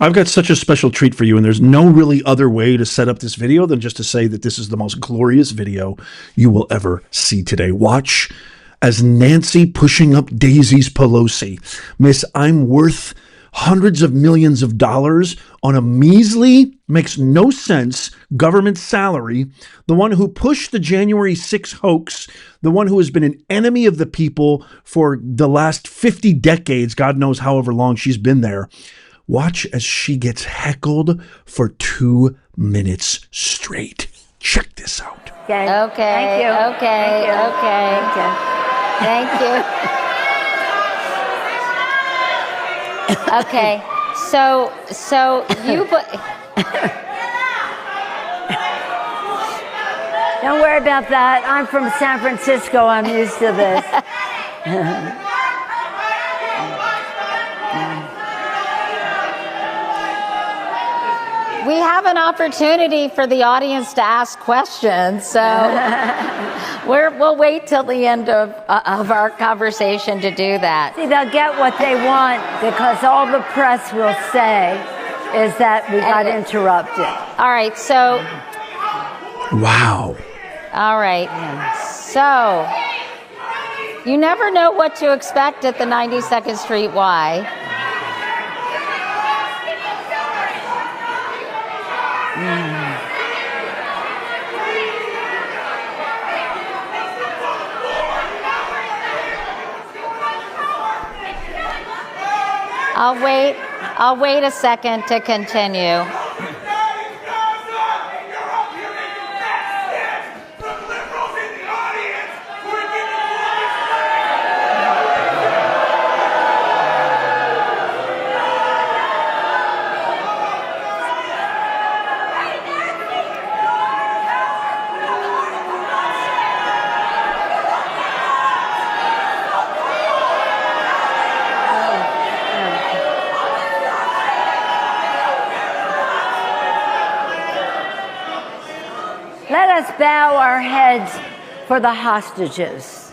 I've got such a special treat for you, and there's no really other way to set up this video than just to say that this is the most glorious video you will ever see today. Watch as Nancy pushing up Daisy's Pelosi. Miss, I'm worth hundreds of millions of dollars on a measly, makes no sense, government salary, the one who pushed the January 6th hoax, the one who has been an enemy of the people for the last 50 decades, God knows however long she's been there. Watch as she gets heckled for 2 minutes straight. Check this out. Okay. Thank you. Okay. Thank you. Okay. So you Don't worry about that. I'm from San Francisco. I'm used to this. We have an opportunity for the audience to ask questions, so we'll wait till the end of our conversation to do that. See, they'll get what they want because all the press will say is that we got interrupted. All right, so. Wow. All right, so you never know what to expect at the 92nd Street Y. I'll wait a second to continue. Let us bow our heads for the hostages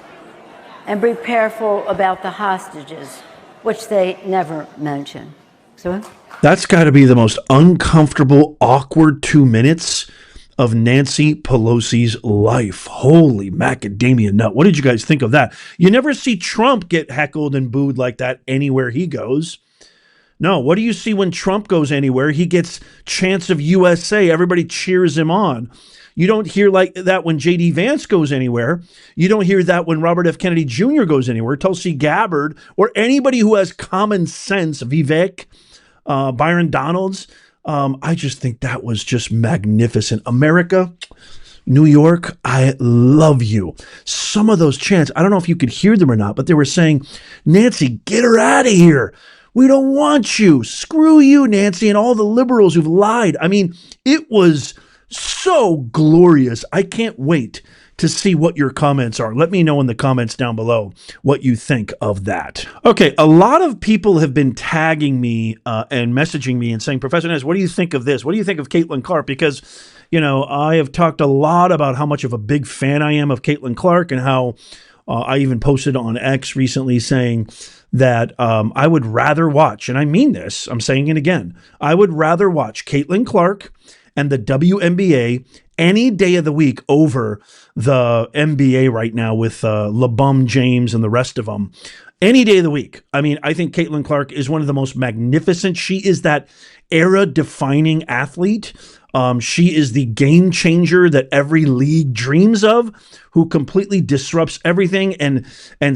and be prayerful about the hostages, which they never mention. So That's got to be the most uncomfortable, awkward 2 minutes of Nancy Pelosi's life. Holy macadamia nut. What did you guys think of that? You never see Trump get heckled and booed like that anywhere he goes. No, what do you see when Trump goes anywhere? He gets chants of USA. Everybody cheers him on. You don't hear like that when J.D. Vance goes anywhere. You don't hear that when Robert F. Kennedy Jr. goes anywhere. Tulsi Gabbard or anybody who has common sense, Vivek, Byron Donalds. I just think that was just magnificent. America, New York, I love you. Some of those chants, I don't know if you could hear them or not, but they were saying, Nancy, get her out of here. We don't want you. Screw you, Nancy, and all the liberals who've lied. I mean, it was so glorious. I can't wait to see what your comments are. Let me know in the comments down below what you think of that. Okay, a lot of people have been tagging me and messaging me and saying, Professor Nez, what do you think of this? What do you think of Kaitlin Clark? Because, you know, I have talked a lot about how much of a big fan I am of Kaitlin Clark and how I even posted on X recently saying that I would rather watch, and I mean this, I'm saying it again, I would rather watch Kaitlin Clark and the WNBA any day of the week over the NBA right now with LeBron James and the rest of them. Any day of the week. I mean, I think Kaitlin Clark is one of the most magnificent. She is that era-defining athlete. She is the game changer that every league dreams of, who completely disrupts everything and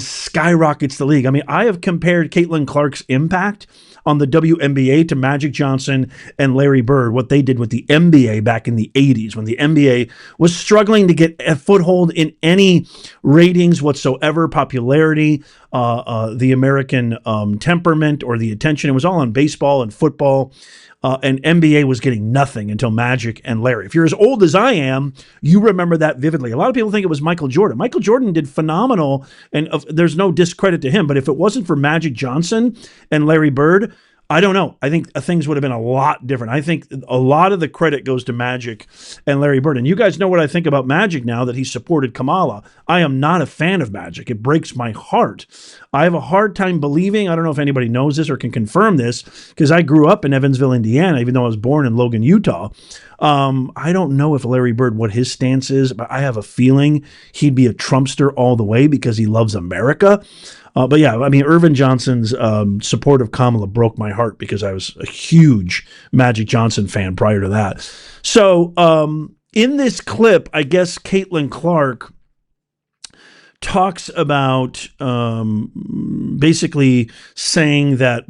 skyrockets the league. I mean, I have compared Kaitlin Clark's impact on the WNBA to Magic Johnson and Larry Bird, what they did with the NBA back in the 80s when the NBA was struggling to get a foothold in any ratings whatsoever, popularity, the American temperament or the attention. It was all on baseball and football. And NBA was getting nothing until Magic and Larry. If you're as old as I am, you remember that vividly. A lot of people think it was Michael Jordan. Michael Jordan did phenomenal, and there's no discredit to him. But if it wasn't for Magic Johnson and Larry Bird, I don't know. I think things would have been a lot different. I think a lot of the credit goes to Magic and Larry Bird. And you guys know what I think about Magic now that he supported Kamala. I am not a fan of Magic. It breaks my heart. I have a hard time believing, I don't know if anybody knows this or can confirm this, because I grew up in Evansville, Indiana, even though I was born in Logan, Utah. I don't know if Larry Bird, what his stance is, but I have a feeling he'd be a Trumpster all the way because he loves America. But yeah, I mean, Irvin Johnson's support of Kamala broke my heart because I was a huge Magic Johnson fan prior to that. So in this clip, I guess Kaitlin Clark talks about basically saying that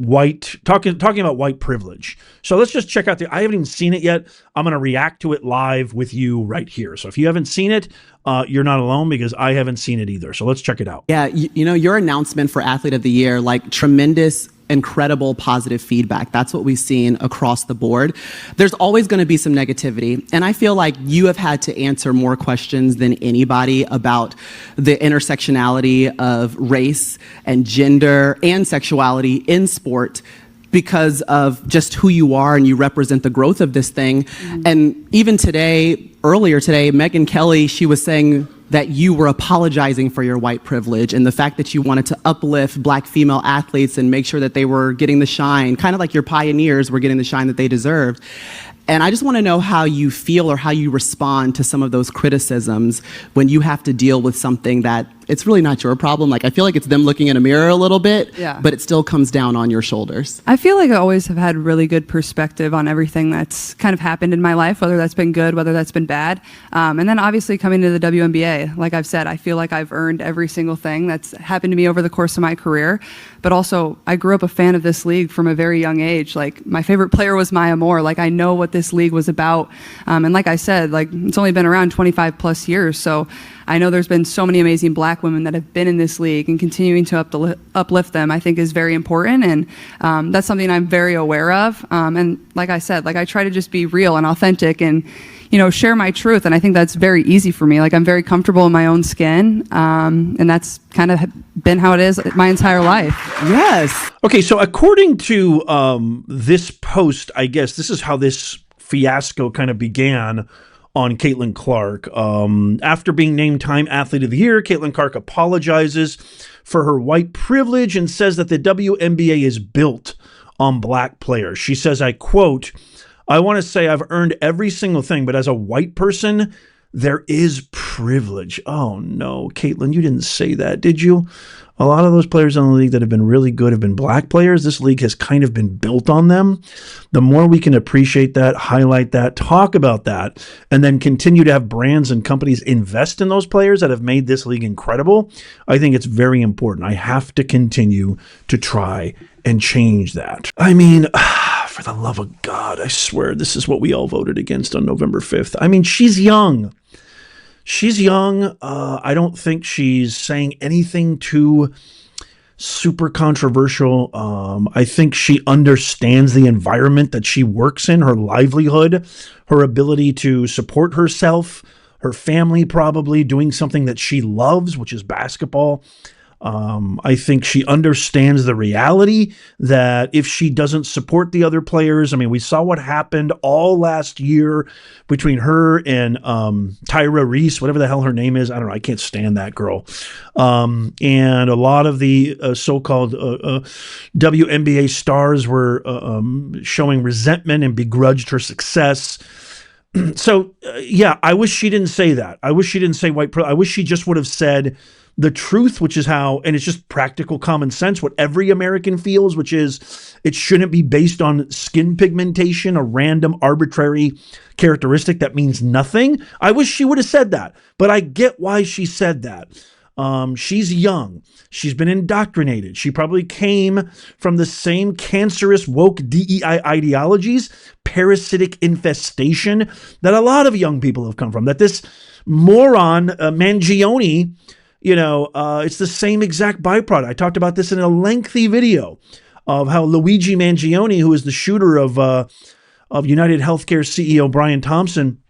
talking about white privilege. So let's just check out I haven't even seen it yet. I'm going to react to it live with you right here. So if you haven't seen it, you're not alone because I haven't seen it either. So let's check it out. Yeah, you know, your announcement for Athlete of the Year, like tremendous, incredible positive feedback. That's what we've seen across the board. There's always going to be some negativity. And I feel like you have had to answer more questions than anybody about the intersectionality of race and gender and sexuality in sport because of just who you are and you represent the growth of this thing. And even earlier today, Megyn Kelly, she was saying that you were apologizing for your white privilege and the fact that you wanted to uplift Black female athletes and make sure that they were getting the shine, kind of like your pioneers were getting the shine that they deserved. And I just want to know how you feel or how you respond to some of those criticisms when you have to deal with something that it's really not your problem. Like, I feel like it's them looking in a mirror a little bit, but it still comes down on your shoulders. I feel like I always have had really good perspective on everything that's kind of happened in my life, whether that's been good, whether that's been bad. And then obviously coming to the WNBA, like I've said, I feel like I've earned every single thing that's happened to me over the course of my career. But also, I grew up a fan of this league from a very young age. Like, my favorite player was Maya Moore. Like, I know what this league was about. And like I said, like, it's only been around 25 plus years. So I know there's been so many amazing Black women that have been in this league, and continuing to uplift them, I think, is very important. And that's something I'm very aware of. And like I said, like, I try to just be real and authentic and, you know, share my truth. And I think that's very easy for me. Like, I'm very comfortable in my own skin. And that's kind of been how it is my entire life. Yes. Okay, so according to this post, I guess this is how this fiasco kind of began on Kaitlin Clark. After being named Time Athlete of the Year, Kaitlin Clark apologizes for her white privilege and says that the WNBA is built on Black players. She says, I quote, "I want to say I've earned every single thing, but as a white person, there is privilege." Oh no, Kaitlin, you didn't say that, did you? A lot of those players in the league that have been really good have been Black players. This league has kind of been built on them. The more we can appreciate that, highlight that, talk about that, and then continue to have brands and companies invest in those players that have made this league incredible, I think it's very important. I have to continue to try and change that. I mean, for the love of God, I swear this is what we all voted against on November 5th. I mean, she's young. She's young. I don't think she's saying anything too super controversial. I think she understands the environment that she works in, her livelihood, her ability to support herself, her family, probably doing something that she loves, which is basketball. I think she understands the reality that if she doesn't support the other players, I mean, we saw what happened all last year between her and Tyra Reese, whatever the hell her name is. I don't know. I can't stand that girl. And a lot of the so-called WNBA stars were showing resentment and begrudged her success. So, yeah, I wish she didn't say that. I wish she didn't say white privilege. I wish she just would have said the truth, which is how, and it's just practical common sense, what every American feels, which is it shouldn't be based on skin pigmentation, a random arbitrary characteristic that means nothing. I wish she would have said that, but I get why she said that. She's young. She's been indoctrinated. She probably came from the same cancerous woke DEI ideologies, parasitic infestation that a lot of young people have come from, that this moron, Mangione, you know, it's the same exact byproduct. I talked about this in a lengthy video of how Luigi Mangione, who is the shooter of United Healthcare CEO Brian Thompson,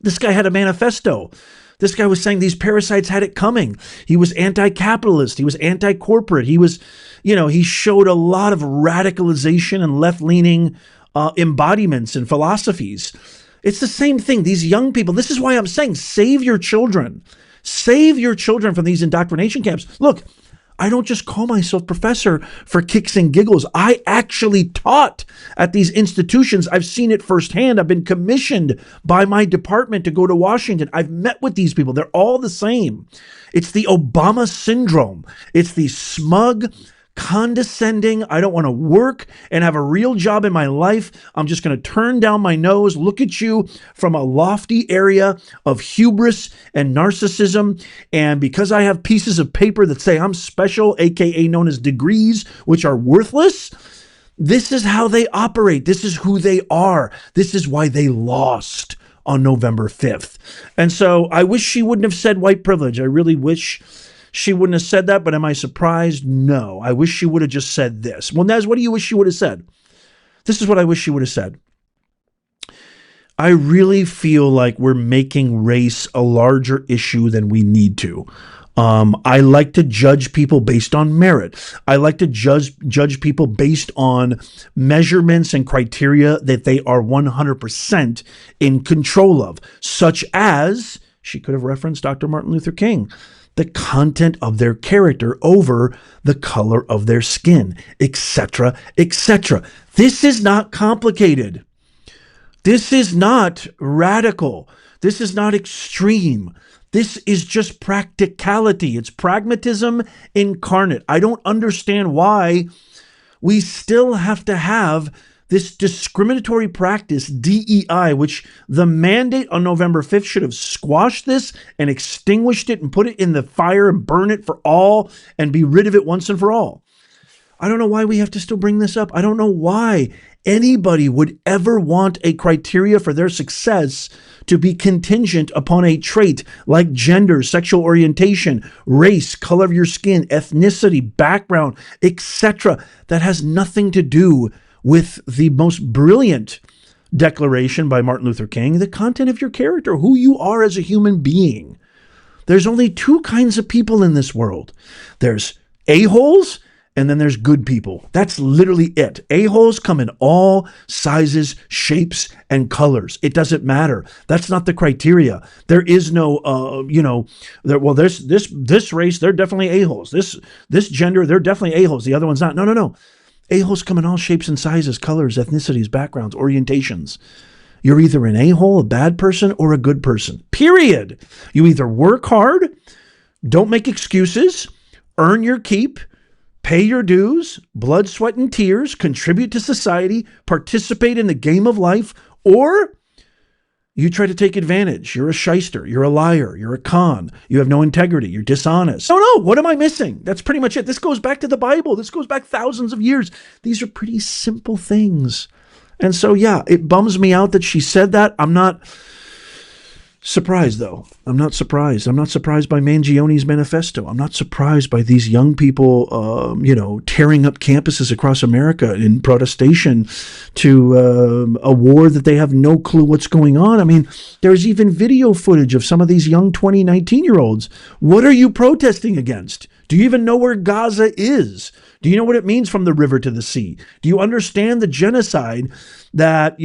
this guy had a manifesto This guy was saying these parasites had it coming. He was anti-capitalist. He was anti-corporate. He was, he showed a lot of radicalization and left-leaning embodiments and philosophies. It's the same thing. These young people, this is why I'm saying save your children. Save your children from these indoctrination camps. Look, I don't just call myself professor for kicks and giggles. I actually taught at these institutions. I've seen it firsthand. I've been commissioned by my department to go to Washington. I've met with these people. They're all the same. It's the Obama syndrome. It's the smug, condescending, I don't want to work and have a real job in my life. I'm just going to turn down my nose, look at you from a lofty area of hubris and narcissism. And because I have pieces of paper that say I'm special, aka known as degrees, which are worthless, this is how they operate. This is who they are. This is why they lost on November 5th. And so I wish she wouldn't have said white privilege. I really wish she wouldn't have said that, but am I surprised? No. I wish she would have just said this. Well, Nez, what do you wish she would have said? This is what I wish she would have said. I really feel like we're making race a larger issue than we need to. I like to judge people based on merit. I like to judge people based on measurements and criteria that they are 100% in control of, such as, she could have referenced Dr. Martin Luther King, the content of their character over the color of their skin, etc., etc. This is not complicated. This is not radical. This is not extreme. This is just practicality. It's pragmatism incarnate. I don't understand why we still have to have this discriminatory practice, DEI, which the mandate on November 5th should have squashed this and extinguished it and put it in the fire and burn it for all and be rid of it once and for all. I don't know why we have to still bring this up. I don't know why anybody would ever want a criteria for their success to be contingent upon a trait like gender, sexual orientation, race, color of your skin, ethnicity, background, etc. That has nothing to do with the most brilliant declaration by Martin Luther King, the content of your character, who you are as a human being. There's only two kinds of people in this world. There's a-holes and then there's good people. That's literally it. A-holes come in all sizes, shapes, and colors. It doesn't matter. That's not the criteria. There is no, this race, they're definitely a-holes. This gender, they're definitely a-holes. The other one's not. No. A-holes come in all shapes and sizes, colors, ethnicities, backgrounds, orientations. You're either an a-hole, a bad person, or a good person. Period. You either work hard, don't make excuses, earn your keep, pay your dues, blood, sweat, and tears, contribute to society, participate in the game of life, or you try to take advantage. You're a shyster. You're a liar. You're a con. You have no integrity. You're dishonest. No. What am I missing? That's pretty much it. This goes back to the Bible. This goes back thousands of years. These are pretty simple things. And so, yeah, it bums me out that she said that. I'm not surprised, though. I'm not surprised. I'm not surprised by Mangione's manifesto. I'm not surprised by these young people, tearing up campuses across America in protestation to a war that they have no clue what's going on. I mean, there's even video footage of some of these young 19-year-olds. What are you protesting against? Do you even know where Gaza is? Do you know what it means from the river to the sea? Do you understand the genocide that,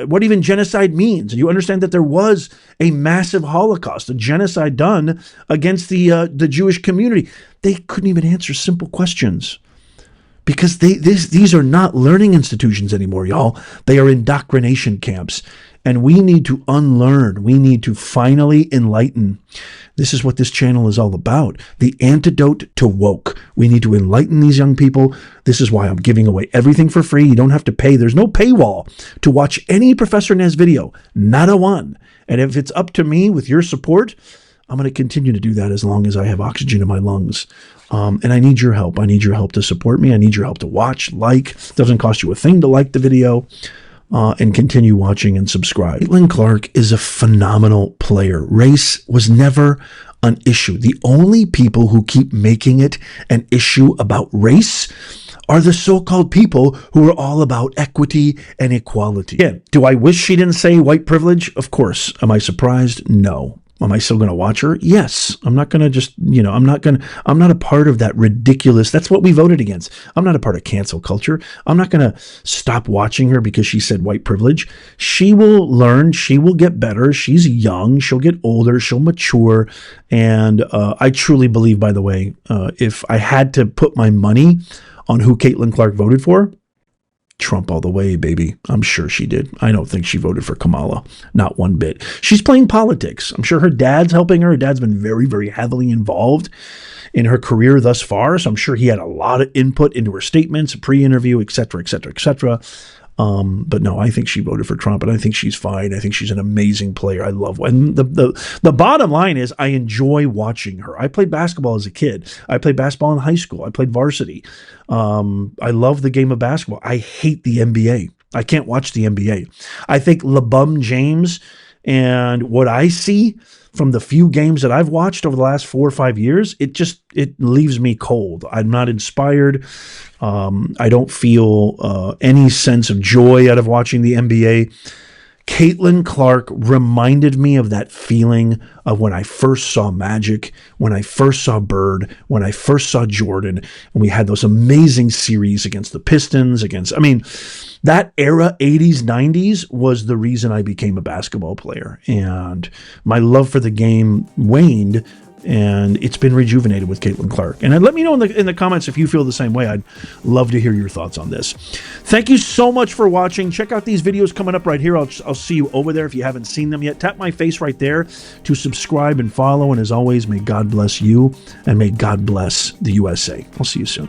what even genocide means? Do you understand that there was a massive Holocaust, a genocide done against the Jewish community? They couldn't even answer simple questions because these are not learning institutions anymore, y'all. They are indoctrination camps. And we need to unlearn. We need to finally enlighten. This is what this channel is all about. The antidote to woke. We need to enlighten these young people. This is why I'm giving away everything for free. You don't have to pay. There's no paywall to watch any Professor Nez video. Not a one. And if it's up to me with your support, I'm going to continue to do that as long as I have oxygen in my lungs. And I need your help. I need your help to support me. I need your help to watch, like. It doesn't cost you a thing to like the video. And continue watching and subscribe. Kaitlin Clark is a phenomenal player. Race was never an issue. The only people who keep making it an issue about race are the so-called people who are all about equity and equality. Yeah, do I wish she didn't say white privilege? Of course. Am I surprised? No. Am I still going to watch her? Yes. I'm not going to just, I'm not a part of that ridiculous, that's what we voted against. I'm not a part of cancel culture. I'm not going to stop watching her because she said white privilege. She will learn. She will get better. She's young. She'll get older. She'll mature. And I truly believe, by the way, if I had to put my money on who Kaitlin Clark voted for, Trump all the way, baby. I'm sure she did. I don't think she voted for Kamala. Not one bit. She's playing politics. I'm sure her dad's helping her. Her dad's been very, very heavily involved in her career thus far. So I'm sure he had a lot of input into her statements, pre-interview, et cetera, et cetera, et cetera. But no, I think she voted for Trump, and I think she's fine. I think she's an amazing player. I love, and the bottom line is I enjoy watching her. I played basketball as a kid. I played basketball in high school. I played varsity. I love the game of basketball. I hate the NBA. I can't watch the NBA. I think LeBron James and what I see from the few games that I've watched over the last 4 or 5 years, it leaves me cold. I'm not inspired. I don't feel any sense of joy out of watching the NBA. Kaitlin Clark reminded me of that feeling of when I first saw Magic, when I first saw Bird, when I first saw Jordan, and we had those amazing series against the Pistons, that era, 80s, 90s, was the reason I became a basketball player. And my love for the game waned, and it's been rejuvenated with Kaitlin Clark. And let me know in the comments if you feel the same way. I'd love to hear your thoughts on this. Thank you so much for watching. Check out these videos coming up right here. I'll see you over there if you haven't seen them yet. Tap my face right there to subscribe and follow. And as always, may God bless you, and may God bless the USA. I'll see you soon.